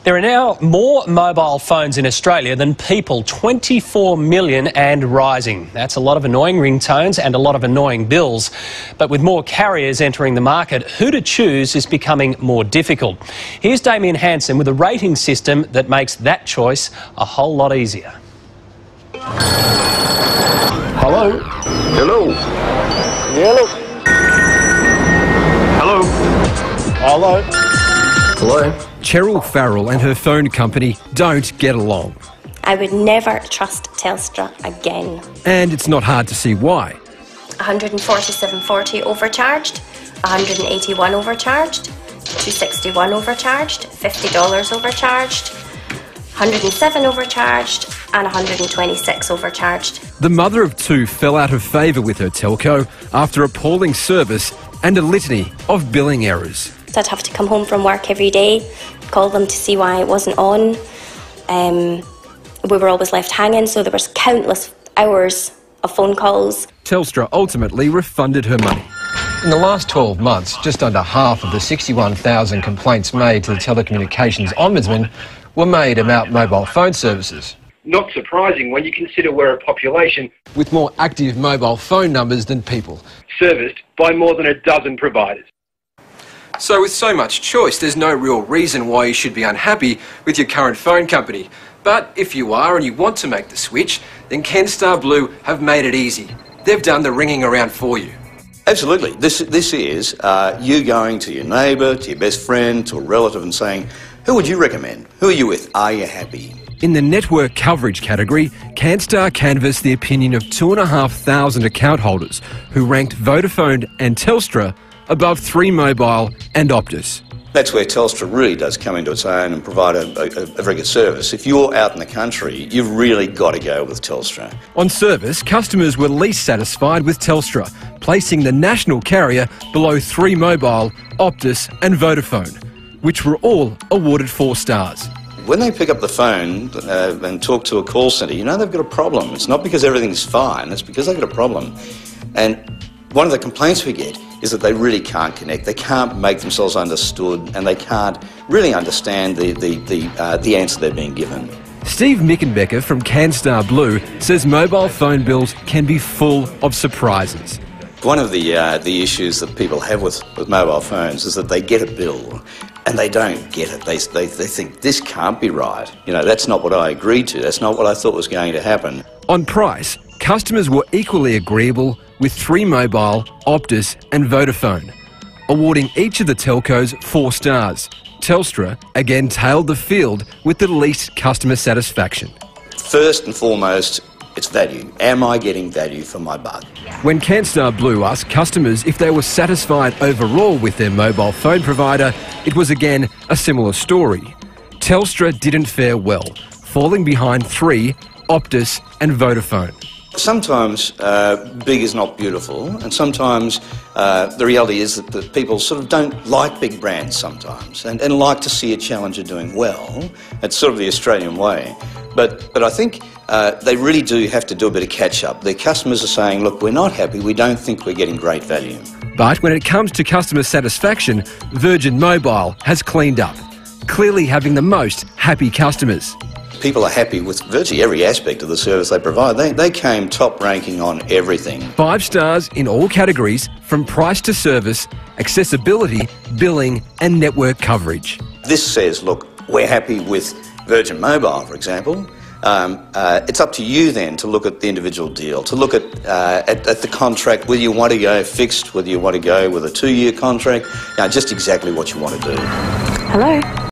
There are now more mobile phones in Australia than people, 24 million and rising. That's a lot of annoying ringtones and a lot of annoying bills. But with more carriers entering the market, who to choose is becoming more difficult. Here's Damien Hansen with a rating system that makes that choice a whole lot easier. Hello? Hello? Hello? Hello? Hello? Hello? Cheryl Farrell and her phone company don't get along. I would never trust Telstra again. And it's not hard to see why. 147.40 overcharged, 181 overcharged, 261 overcharged, $50 overcharged, 107 overcharged and 126 overcharged. The mother of two fell out of favour with her telco after appalling service and a litany of billing errors. So I'd have to come home from work every day, call them to see why it wasn't on. We were always left hanging, so there was countless hours of phone calls. Telstra ultimately refunded her money. In the last 12 months, just under half of the 61,000 complaints made to the Telecommunications Ombudsman were made about mobile phone services. Not surprising when you consider we're a population With more active mobile phone numbers than people. serviced by more than a dozen providers. So with so much choice, there's no real reason why you should be unhappy with your current phone company. But if you are and you want to make the switch, then Canstar Blue have made it easy. They've done the ringing around for you. Absolutely. This is you going to your neighbour, to your best friend, to a relative and saying, who would you recommend? Who are you with? Are you happy? In the network coverage category, Canstar canvassed the opinion of 2,500 account holders who ranked Vodafone and Telstra above 3 Mobile and Optus. That's where Telstra really does come into its own and provide a very good service. If you're out in the country, you've really got to go with Telstra. On service, customers were least satisfied with Telstra, placing the national carrier below 3 Mobile, Optus and Vodafone, which were all awarded 4 stars. When they pick up the phone and talk to a call centre, you know they've got a problem. It's not because everything's fine, it's because they've got a problem. And one of the complaints we get is that they really can't connect, they can't make themselves understood, and they can't really understand the answer they're being given. Steve Mickenbecker from Canstar Blue says mobile phone bills can be full of surprises. One of the issues that people have with mobile phones is that they get a bill and they don't get it. They think, this can't be right. You know, that's not what I agreed to. That's not what I thought was going to happen. On price, customers were equally agreeable with 3 Mobile, Optus and Vodafone, awarding each of the telcos 4 stars. Telstra again tailed the field with the least customer satisfaction. First and foremost, it's value. Am I getting value for my buck? When Canstar Blue asked customers if they were satisfied overall with their mobile phone provider, it was again a similar story. Telstra didn't fare well, falling behind 3, Optus and Vodafone. Sometimes big is not beautiful, and sometimes the reality is that people sort of don't like big brands sometimes and like to see a challenger doing well. It's sort of the Australian way. But I think they really do have to do a bit of catch-up. Their customers are saying, look, we're not happy, we don't think we're getting great value. But when it comes to customer satisfaction, Virgin Mobile has cleaned up, clearly having the most happy customers. People are happy with virtually every aspect of the service they provide. They came top ranking on everything. 5 stars in all categories, from price to service, accessibility, billing and network coverage. This says, look, we're happy with Virgin Mobile, for example. It's up to you then to look at the individual deal, to look at the contract, whether you want to go fixed, whether you want to go with a 2-year contract, just exactly what you want to do. Hello?